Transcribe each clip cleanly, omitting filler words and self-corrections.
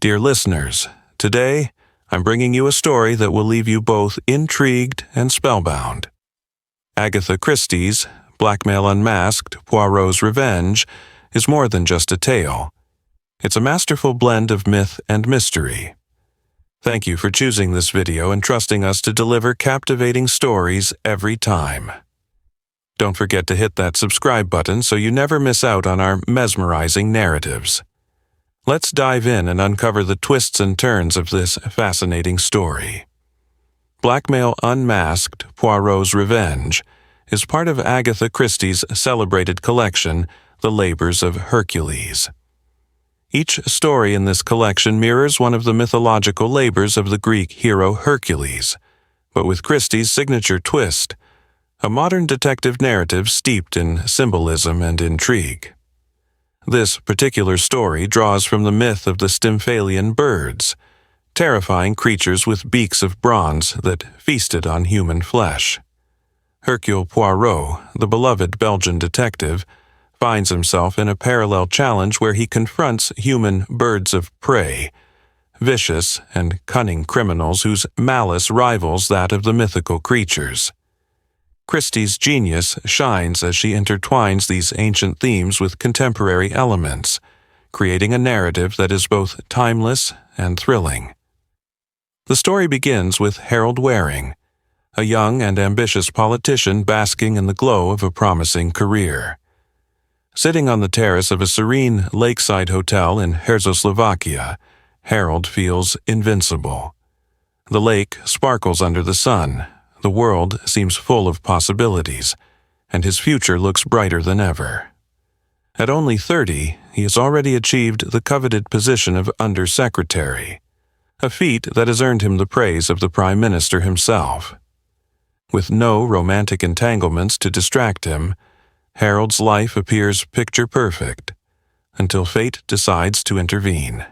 Dear listeners, today I'm bringing you a story that will leave you both intrigued and spellbound. Agatha Christie's Blackmail Unmasked, Poirot's Revenge is more than just a tale. It's a masterful blend of myth and mystery. Thank you for choosing this video and trusting us to deliver captivating stories every time. Don't forget to hit that subscribe button so you never miss out on our mesmerizing narratives. Let's dive in and uncover the twists and turns of this fascinating story. Blackmail Unmasked, Poirot's Revenge is part of Agatha Christie's celebrated collection, The Labors of Hercules. Each story in this collection mirrors one of the mythological labors of the Greek hero Hercules, but with Christie's signature twist, a modern detective narrative steeped in symbolism and intrigue. This particular story draws from the myth of the Stymphalian birds, terrifying creatures with beaks of bronze that feasted on human flesh. Hercule Poirot, the beloved Belgian detective, finds himself in a parallel challenge where he confronts human birds of prey, vicious and cunning criminals whose malice rivals that of the mythical creatures. Christie's genius shines as she intertwines these ancient themes with contemporary elements, creating a narrative that is both timeless and thrilling. The story begins with Harold Waring, a young and ambitious politician basking in the glow of a promising career. Sitting on the terrace of a serene lakeside hotel in Czechoslovakia, Harold feels invincible. The lake sparkles under the sun. The world seems full of possibilities, and his future looks brighter than ever. At only 30, he has already achieved the coveted position of Undersecretary, a feat that has earned him the praise of the Prime Minister himself. With no romantic entanglements to distract him, Harold's life appears picture-perfect, until fate decides to intervene.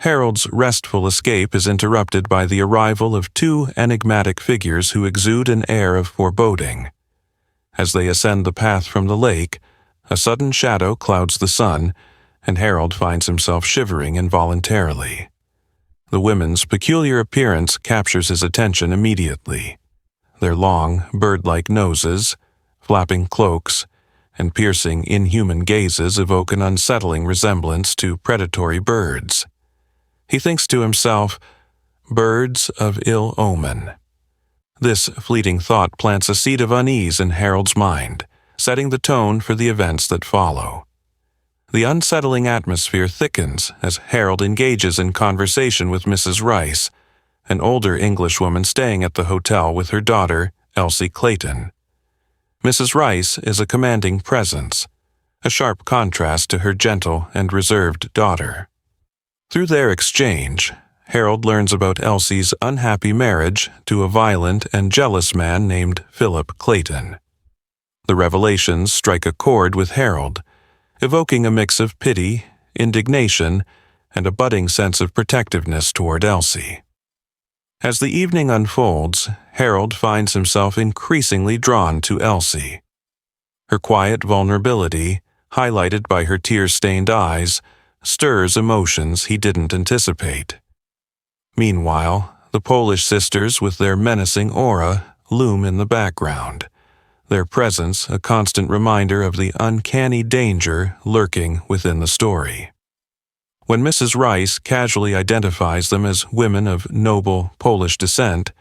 Harold's restful escape is interrupted by the arrival of two enigmatic figures who exude an air of foreboding. As they ascend the path from the lake, a sudden shadow clouds the sun, and Harold finds himself shivering involuntarily. The women's peculiar appearance captures his attention immediately. Their long, bird-like noses, flapping cloaks, and piercing, inhuman gazes evoke an unsettling resemblance to predatory birds. He thinks to himself, "Birds of ill omen." This fleeting thought plants a seed of unease in Harold's mind, setting the tone for the events that follow. The unsettling atmosphere thickens as Harold engages in conversation with Mrs. Rice, an older Englishwoman staying at the hotel with her daughter, Elsie Clayton. Mrs. Rice is a commanding presence, a sharp contrast to her gentle and reserved daughter. Through their exchange, Harold learns about Elsie's unhappy marriage to a violent and jealous man named Philip Clayton. The revelations strike a chord with Harold, evoking a mix of pity, indignation, and a budding sense of protectiveness toward Elsie. As the evening unfolds, Harold finds himself increasingly drawn to Elsie. Her quiet vulnerability, highlighted by her tear-stained eyes, stirs emotions he didn't anticipate. Meanwhile, the Polish sisters with their menacing aura loom in the background, their presence a constant reminder of the uncanny danger lurking within the story. When Mrs. Rice casually identifies them as women of noble Polish descent,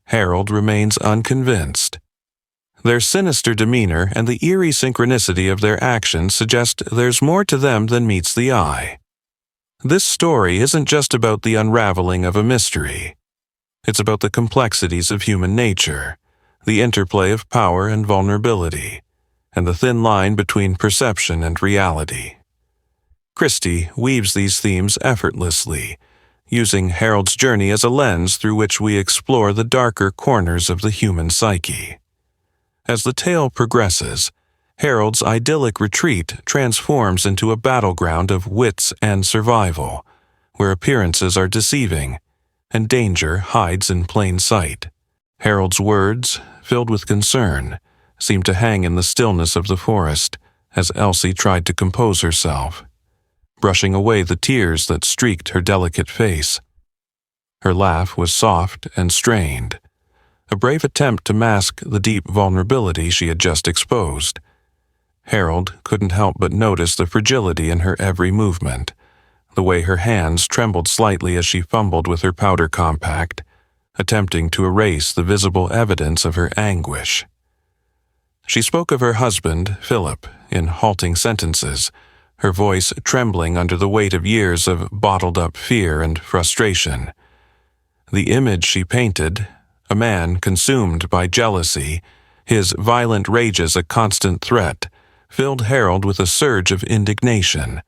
Harold remains unconvinced. Their sinister demeanor and the eerie synchronicity of their actions suggest there's more to them than meets the eye. This story isn't just about the unraveling of a mystery. It's about the complexities of human nature, the interplay of power and vulnerability, and the thin line between perception and reality. Christie weaves these themes effortlessly, using Harold's journey as a lens through which we explore the darker corners of the human psyche. As the tale progresses, Harold's idyllic retreat transforms into a battleground of wits and survival, where appearances are deceiving and danger hides in plain sight. Harold's words, filled with concern, seemed to hang in the stillness of the forest as Elsie tried to compose herself. brushing away the tears that streaked her delicate face. Her laugh was soft and strained, a brave attempt to mask the deep vulnerability she had just exposed. Harold couldn't help but notice the fragility in her every movement, the way her hands trembled slightly as she fumbled with her powder compact, attempting to erase the visible evidence of her anguish. She spoke of her husband, Philip, in halting sentences, her voice trembling under the weight of years of bottled-up fear and frustration. The image she painted, a man consumed by jealousy, his violent rages a constant threat, filled Harold with a surge of indignation.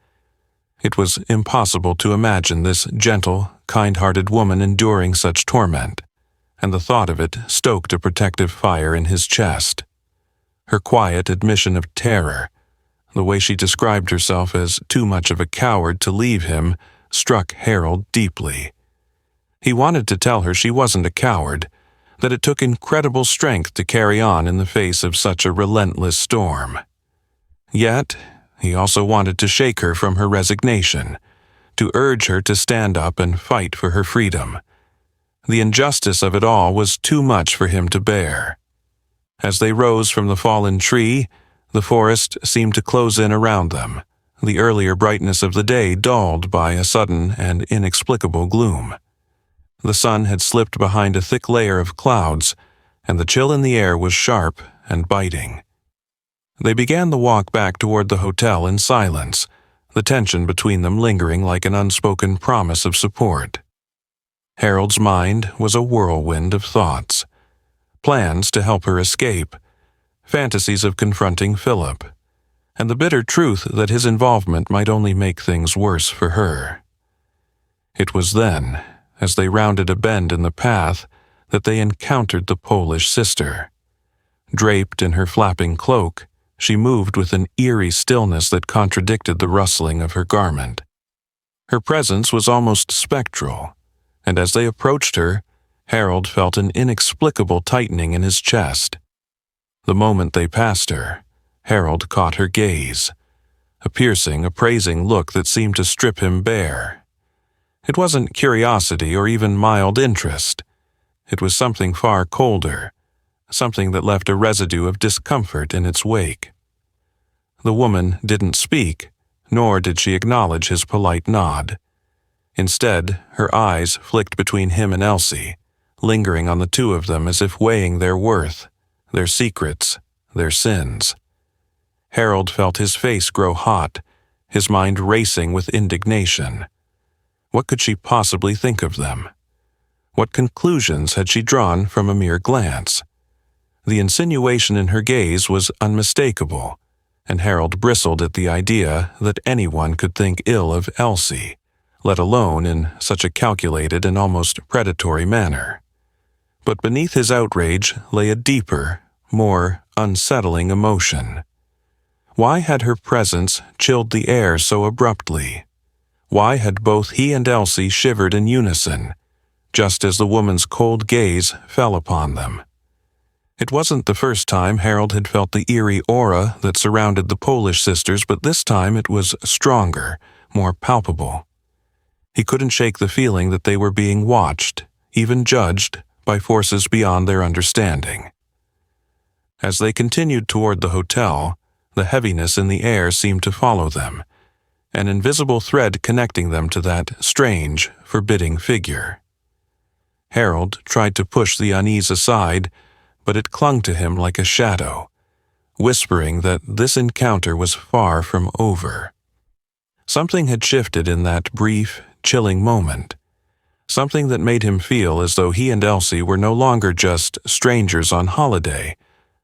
It was impossible to imagine this gentle, kind-hearted woman enduring such torment, and the thought of it stoked a protective fire in his chest. Her quiet admission of terror, the way she described herself as too much of a coward to leave him, struck Harold deeply. He wanted to tell her she wasn't a coward, that it took incredible strength to carry on in the face of such a relentless storm. Yet, he also wanted to shake her from her resignation, to urge her to stand up and fight for her freedom. The injustice of it all was too much for him to bear. As they rose from the fallen tree, the forest seemed to close in around them, the earlier brightness of the day dulled by a sudden and inexplicable gloom. The sun had slipped behind a thick layer of clouds, and the chill in the air was sharp and biting. They began the walk back toward the hotel in silence, the tension between them lingering like an unspoken promise of support. Harold's mind was a whirlwind of thoughts. Plans to help her escape, fantasies of confronting Philip, and the bitter truth that his involvement might only make things worse for her. It was then, as they rounded a bend in the path, that they encountered the Polish sister. Draped in her flapping cloak, she moved with an eerie stillness that contradicted the rustling of her garment. Her presence was almost spectral, and as they approached her, Harold felt an inexplicable tightening in his chest. The moment they passed her, Harold caught her gaze, a piercing, appraising look that seemed to strip him bare. It wasn't curiosity or even mild interest. It was something far colder, something that left a residue of discomfort in its wake. The woman didn't speak, nor did she acknowledge his polite nod. Instead, her eyes flicked between him and Elsie, lingering on the two of them as if weighing their worth, their secrets, their sins. Harold felt his face grow hot, his mind racing with indignation. What could she possibly think of them? What conclusions had she drawn from a mere glance? The insinuation in her gaze was unmistakable, and Harold bristled at the idea that anyone could think ill of Elsie, let alone in such a calculated and almost predatory manner. But beneath his outrage lay a deeper, more unsettling emotion. Why had her presence chilled the air so abruptly? Why had both he and Elsie shivered in unison, just as the woman's cold gaze fell upon them? It wasn't the first time Harold had felt the eerie aura that surrounded the Polish sisters, but this time it was stronger, more palpable. He couldn't shake the feeling that they were being watched, even judged, by forces beyond their understanding. As they continued toward the hotel, the heaviness in the air seemed to follow them, an invisible thread connecting them to that strange, forbidding figure. Harold tried to push the unease aside, but it clung to him like a shadow, whispering that this encounter was far from over. Something had shifted in that brief, chilling moment, something that made him feel as though he and Elsie were no longer just strangers on holiday,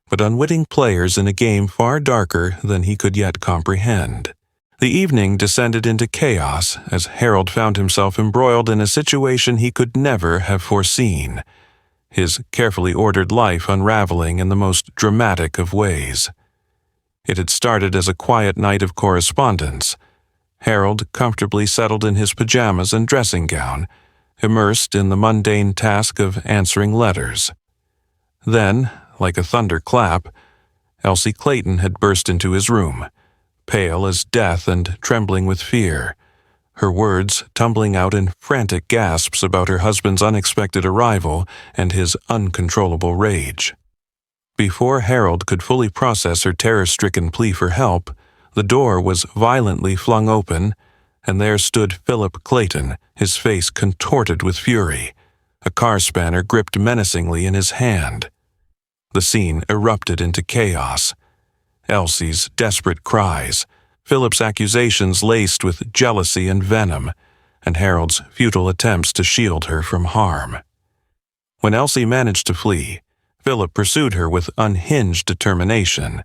but unwitting players in a game far darker than he could yet comprehend. The evening descended into chaos as Harold found himself embroiled in a situation he could never have foreseen, his carefully ordered life unraveling in the most dramatic of ways. It had started as a quiet night of correspondence, Harold comfortably settled in his pajamas and dressing gown, immersed in the mundane task of answering letters. Then, like a thunderclap, Elsie Clayton had burst into his room, pale as death and trembling with fear, her words tumbling out in frantic gasps about her husband's unexpected arrival and his uncontrollable rage. Before Harold could fully process her terror-stricken plea for help, the door was violently flung open, and there stood Philip Clayton, his face contorted with fury, a car spanner gripped menacingly in his hand. The scene erupted into chaos. Elsie's desperate cries, Philip's accusations laced with jealousy and venom, and Harold's futile attempts to shield her from harm. When Elsie managed to flee, Philip pursued her with unhinged determination,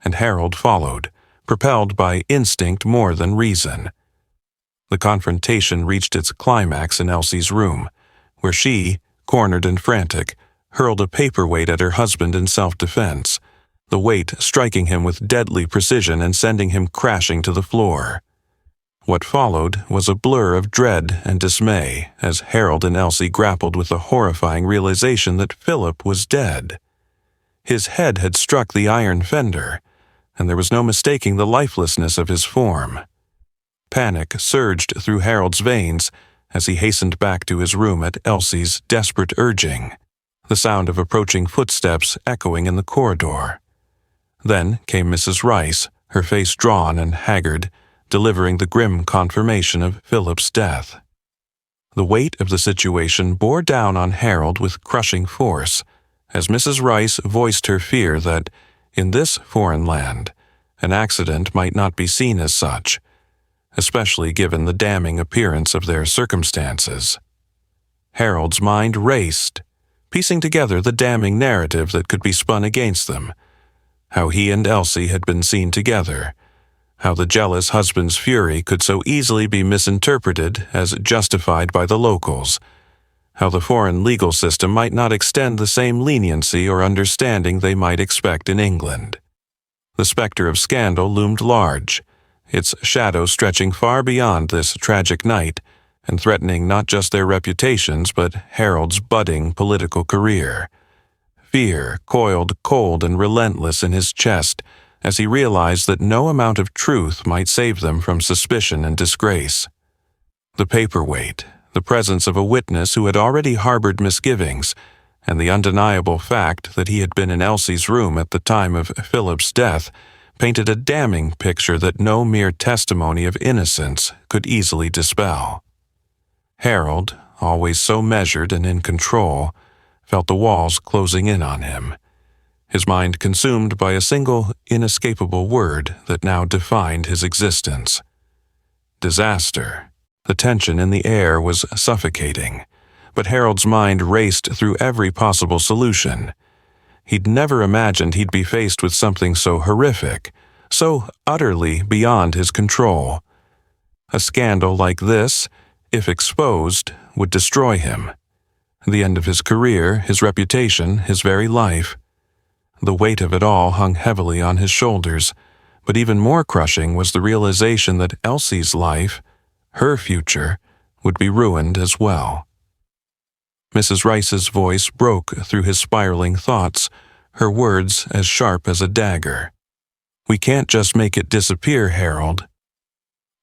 and Harold followed, propelled by instinct more than reason. The confrontation reached its climax in Elsie's room, where she, cornered and frantic, hurled a paperweight at her husband in self-defense, the weight striking him with deadly precision and sending him crashing to the floor. What followed was a blur of dread and dismay as Harold and Elsie grappled with the horrifying realization that Philip was dead. His head had struck the iron fender, and there was no mistaking the lifelessness of his form. Panic surged through Harold's veins as he hastened back to his room at Elsie's desperate urging, the sound of approaching footsteps echoing in the corridor. Then came Mrs. Rice, her face drawn and haggard, delivering the grim confirmation of Philip's death. The weight of the situation bore down on Harold with crushing force, as Mrs. Rice voiced her fear that, in this foreign land, an accident might not be seen as such, especially given the damning appearance of their circumstances. Harold's mind raced, piecing together the damning narrative that could be spun against them, how he and Elsie had been seen together, how the jealous husband's fury could so easily be misinterpreted as justified by the locals, how the foreign legal system might not extend the same leniency or understanding they might expect in England. The specter of scandal loomed large, its shadow stretching far beyond this tragic night and threatening not just their reputations but Harold's budding political career. Fear coiled cold and relentless in his chest as he realized that no amount of truth might save them from suspicion and disgrace. The paperweight, the presence of a witness who had already harbored misgivings, and the undeniable fact that he had been in Elsie's room at the time of Philip's death painted a damning picture that no mere testimony of innocence could easily dispel. Harold, always so measured and in control, felt the walls closing in on him, his mind consumed by a single, inescapable word that now defined his existence. Disaster. The tension in the air was suffocating, but Harold's mind raced through every possible solution. He'd never imagined he'd be faced with something so horrific, so utterly beyond his control. A scandal like this, if exposed, would destroy him. The end of his career, his reputation, his very life. The weight of it all hung heavily on his shoulders, but even more crushing was the realization that Elsie's life, her future, would be ruined as well. Mrs. Rice's voice broke through his spiraling thoughts, her words as sharp as a dagger. "We can't just make it disappear, Harold.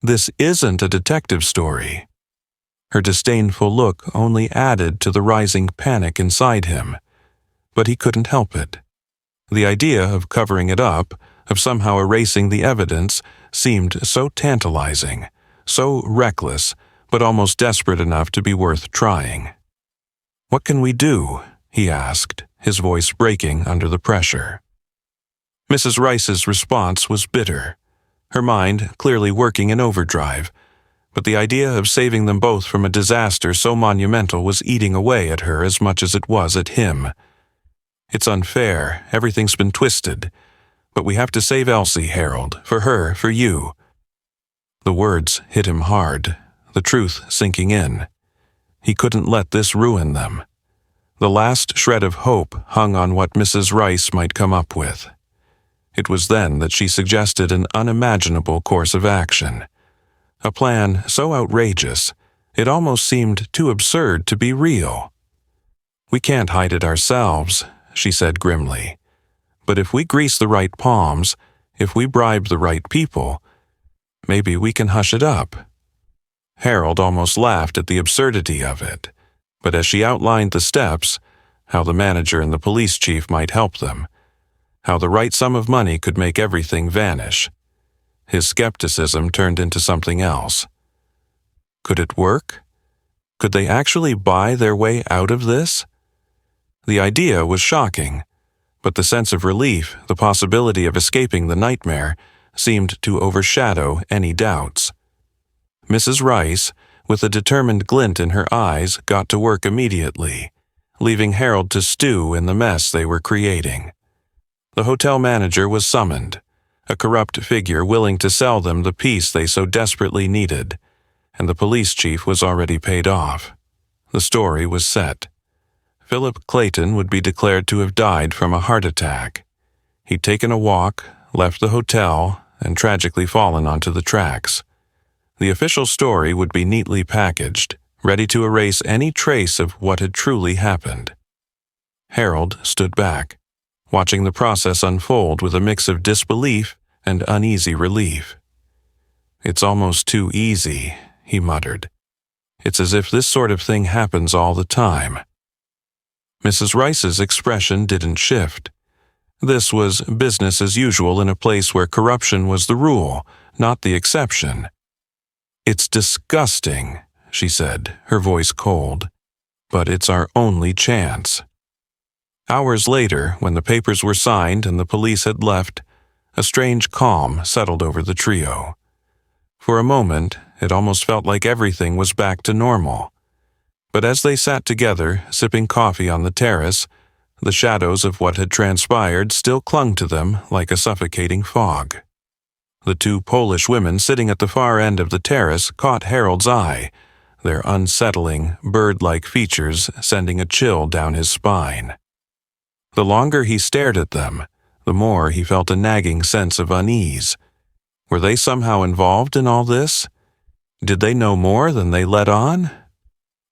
This isn't a detective story." Her disdainful look only added to the rising panic inside him, but he couldn't help it. The idea of covering it up, of somehow erasing the evidence, seemed so tantalizing, so reckless, but almost desperate enough to be worth trying. "What can we do?" he asked, his voice breaking under the pressure. Mrs. Rice's response was bitter, her mind clearly working in overdrive, but the idea of saving them both from a disaster so monumental was eating away at her as much as it was at him. "It's unfair, everything's been twisted, but we have to save Elsie, Harold, for her, for you." The words hit him hard, the truth sinking in. He couldn't let this ruin them. The last shred of hope hung on what Mrs. Rice might come up with. It was then that she suggested an unimaginable course of action. A plan so outrageous, it almost seemed too absurd to be real. "We can't hide it ourselves," she said grimly. "But if we grease the right palms, If we bribe the right people, maybe we can hush it up. Harold almost laughed at the absurdity of it, but as she outlined the steps, how the manager and the police chief might help them, how the right sum of money could make everything vanish, his skepticism turned into something else. Could it work? Could they actually buy their way out of this? The idea was shocking, but the sense of relief, the possibility of escaping the nightmare, seemed to overshadow any doubts. Mrs. Rice, with a determined glint in her eyes, got to work immediately, leaving Harold to stew in the mess they were creating. The hotel manager was summoned, a corrupt figure willing to sell them the peace they so desperately needed, and the police chief was already paid off. The story was set. Philip Clayton would be declared to have died from a heart attack. He'd taken a walk, left the hotel, and tragically fallen onto the tracks. The official story would be neatly packaged, ready to erase any trace of what had truly happened. Harold stood back, watching the process unfold with a mix of disbelief and uneasy relief. "It's almost too easy," he muttered. "It's as if this sort of thing happens all the time." Mrs. Rice's expression didn't shift. This was business as usual in a place where corruption was the rule, not the exception. "It's disgusting," she said, her voice cold, "but it's our only chance." Hours later, when the papers were signed and the police had left, a strange calm settled over the trio. For a moment, it almost felt like everything was back to normal. But as they sat together, sipping coffee on the terrace, the shadows of what had transpired still clung to them like a suffocating fog. The two Polish women sitting at the far end of the terrace caught Harold's eye, their unsettling, bird-like features sending a chill down his spine. The longer he stared at them, the more he felt a nagging sense of unease. Were they somehow involved in all this? Did they know more than they let on?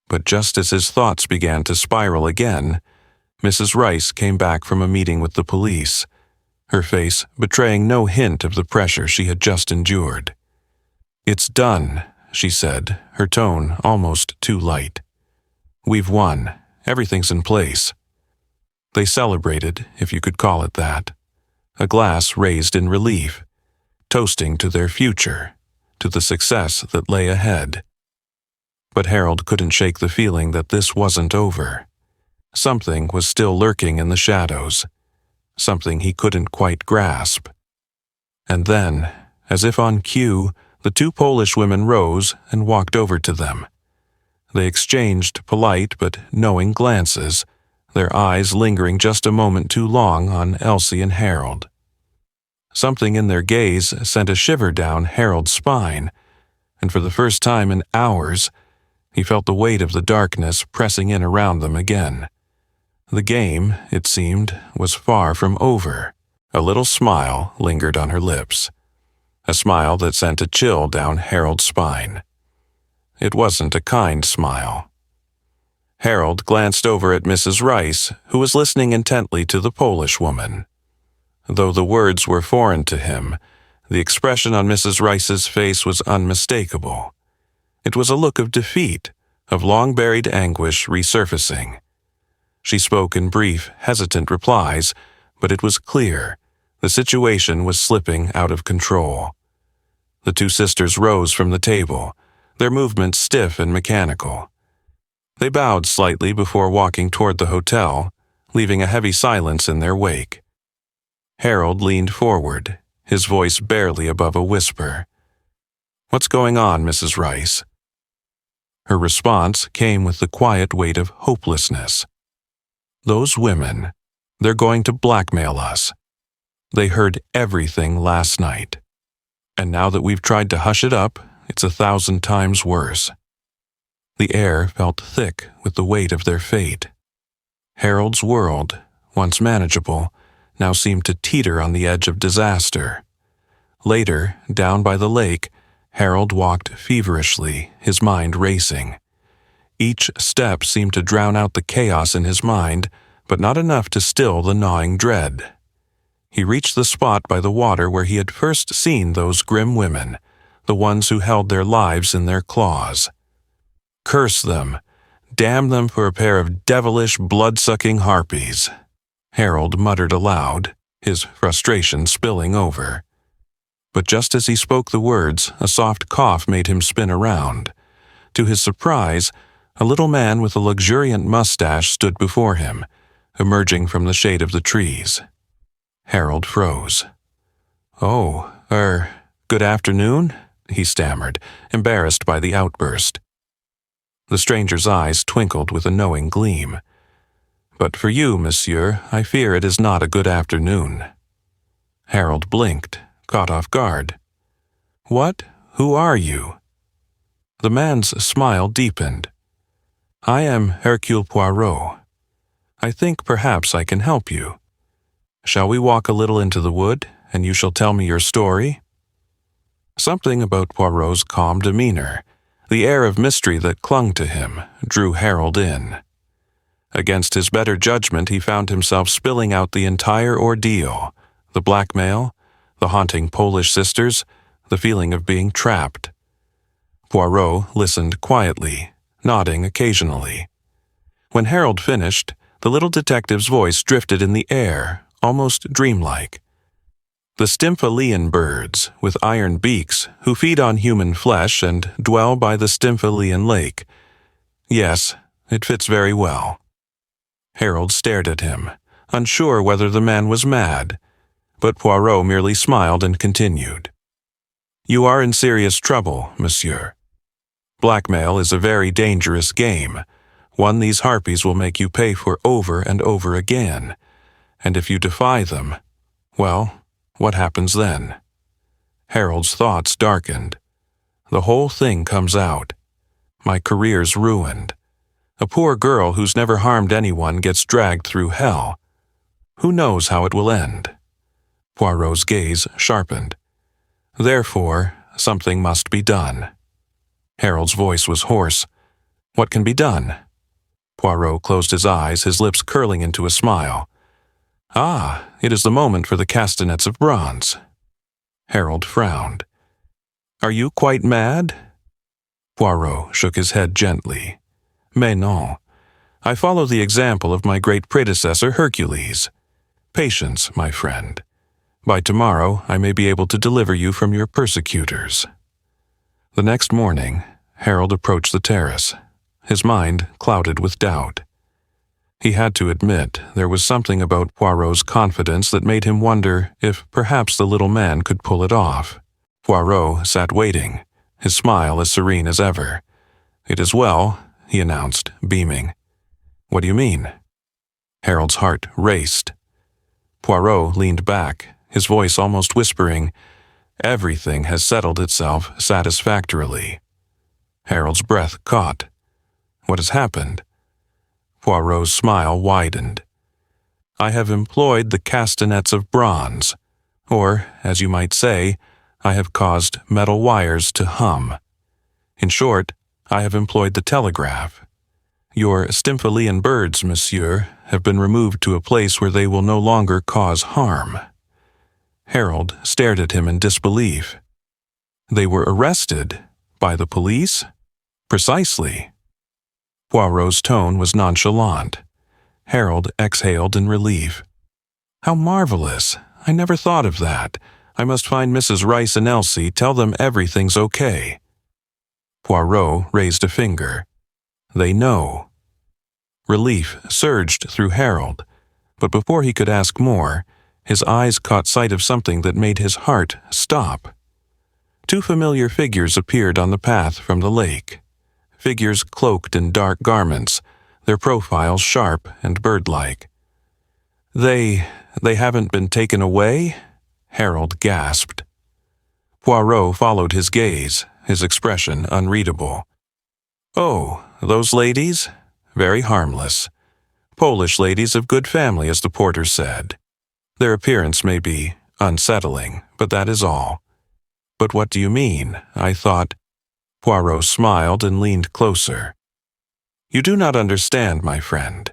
But just as his thoughts began to spiral again, Mrs. Rice came back from a meeting with the police, her face betraying no hint of the pressure she had just endured. "It's done," she said, her tone almost too light. "We've won. Everything's in place." They celebrated, if you could call it that, a glass raised in relief, toasting to their future, to the success that lay ahead. But Harold couldn't shake the feeling that this wasn't over. Something was still lurking in the shadows, something he couldn't quite grasp. And then, as if on cue, the two Polish women rose and walked over to them. They exchanged polite but knowing glances, their eyes lingering just a moment too long on Elsie and Harold. Something in their gaze sent a shiver down Harold's spine, and for the first time in hours, he felt the weight of the darkness pressing in around them again. The game, it seemed, was far from over. A little smile lingered on her lips, a smile that sent a chill down Harold's spine. It wasn't a kind smile. Harold glanced over at Mrs. Rice, who was listening intently to the Polish woman. Though the words were foreign to him, the expression on Mrs. Rice's face was unmistakable. It was a look of defeat, of long-buried anguish resurfacing. She spoke in brief, hesitant replies, but it was clear the situation was slipping out of control. The two sisters rose from the table, their movements stiff and mechanical. They bowed slightly before walking toward the hotel, leaving a heavy silence in their wake. Harold leaned forward, his voice barely above a whisper. "What's going on, Mrs. Rice?" Her response came with the quiet weight of hopelessness. "Those women, they're going to blackmail us. They heard everything last night. And now that we've tried to hush it up, it's 1,000 times worse." The air felt thick with the weight of their fate. Harold's world, once manageable, now seemed to teeter on the edge of disaster. Later, down by the lake, Harold walked feverishly, his mind racing. Each step seemed to drown out the chaos in his mind, but not enough to still the gnawing dread. He reached the spot by the water where he had first seen those grim women, the ones who held their lives in their claws. Curse them! Damn them for a pair of devilish, blood-sucking harpies! Harold muttered aloud, his frustration spilling over. But just as he spoke the words, a soft cough made him spin around. To his surprise, a little man with a luxuriant mustache stood before him, emerging from the shade of the trees. Harold froze. "Oh, good afternoon?" he stammered, embarrassed by the outburst. The stranger's eyes twinkled with a knowing gleam. "But for you, monsieur, I fear it is not a good afternoon." Harold blinked, caught off guard. "What? Who are you?" The man's smile deepened. "I am Hercule Poirot. I think perhaps I can help you. Shall we walk a little into the wood, and you shall tell me your story?" Something about Poirot's calm demeanor, the air of mystery that clung to him, drew Harold in. Against his better judgment, he found himself spilling out the entire ordeal, the blackmail, the haunting Polish sisters, the feeling of being trapped. Poirot listened quietly, nodding occasionally. When Harold finished, the little detective's voice drifted in the air, almost dreamlike. "The Stymphalean birds, with iron beaks, who feed on human flesh and dwell by the Stymphalean lake. Yes, it fits very well." Harold stared at him, unsure whether the man was mad, but Poirot merely smiled and continued. "You are in serious trouble, monsieur. Blackmail is a very dangerous game, one these harpies will make you pay for over and over again, and if you defy them, well, what happens then?" Harold's thoughts darkened. The whole thing comes out. My career's ruined. A poor girl who's never harmed anyone gets dragged through hell. Who knows how it will end? Poirot's gaze sharpened. "Therefore, something must be done." Harold's voice was hoarse. "What can be done?" Poirot closed his eyes, his lips curling into a smile. "Ah, it is the moment for the castanets of bronze." Harold frowned. "Are you quite mad?" Poirot shook his head gently. "Mais non. I follow the example of my great predecessor Hercules. Patience, my friend. By tomorrow I may be able to deliver you from your persecutors." The next morning, Harold approached the terrace, his mind clouded with doubt. He had to admit there was something about Poirot's confidence that made him wonder if perhaps the little man could pull it off. Poirot sat waiting, his smile as serene as ever. "It is well," he announced, beaming. "What do you mean?" Harold's heart raced. Poirot leaned back, his voice almost whispering, "Everything has settled itself satisfactorily." Harold's breath caught. "What has happened?" Poirot's smile widened. "I have employed the castanets of bronze, or, as you might say, I have caused metal wires to hum. In short, I have employed the telegraph. Your Stymphalean birds, monsieur, have been removed to a place where they will no longer cause harm." Harold stared at him in disbelief. "They were arrested? By the police?" "Precisely." Poirot's tone was nonchalant. Harold exhaled in relief. "How marvelous! I never thought of that. I must find Mrs. Rice and Elsie, tell them everything's okay." Poirot raised a finger. "They know." Relief surged through Harold, but before he could ask more, his eyes caught sight of something that made his heart stop. Two familiar figures appeared on the path from the lake. Figures cloaked in dark garments, their profiles sharp and bird-like. They haven't been taken away?" Harold gasped. Poirot followed his gaze, his expression unreadable. "Oh, those ladies? Very harmless. Polish ladies of good family, as the porter said. Their appearance may be unsettling, but that is all." "But what do you mean? I thought—" Poirot smiled and leaned closer. "You do not understand, my friend.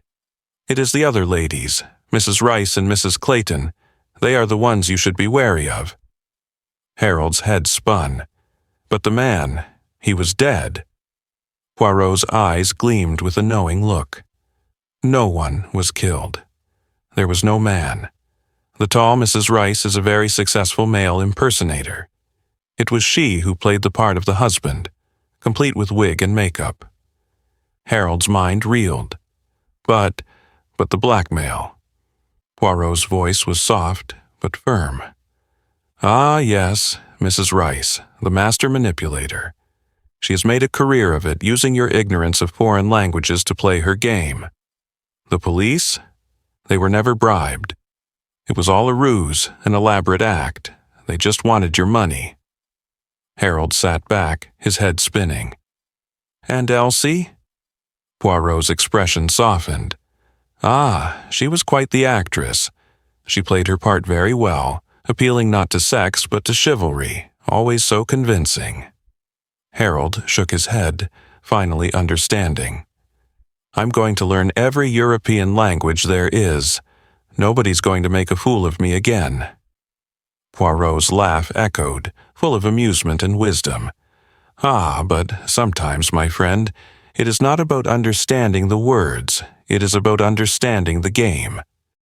It is the other ladies, Mrs. Rice and Mrs. Clayton. They are the ones you should be wary of." Harold's head spun. But the man, he was dead. Poirot's eyes gleamed with a knowing look. No one was killed. There was no man. The tall Mrs. Rice is a very successful male impersonator. It was she who played the part of the husband, complete with wig and makeup. Harold's mind reeled. But the blackmail. Poirot's voice was soft but firm. "Ah, yes, Mrs. Rice, the master manipulator. She has made a career of it, using your ignorance of foreign languages to play her game. The police? They were never bribed. It was all a ruse, an elaborate act. They just wanted your money." Harold sat back, his head spinning. "And Elsie?" Poirot's expression softened. "Ah, she was quite the actress. She played her part very well, appealing not to sex but to chivalry, always so convincing." Harold shook his head, finally understanding. "I'm going to learn every European language there is. Nobody's going to make a fool of me again." Poirot's laugh echoed, full of amusement and wisdom. "Ah, but sometimes, my friend, it is not about understanding the words, it is about understanding the game.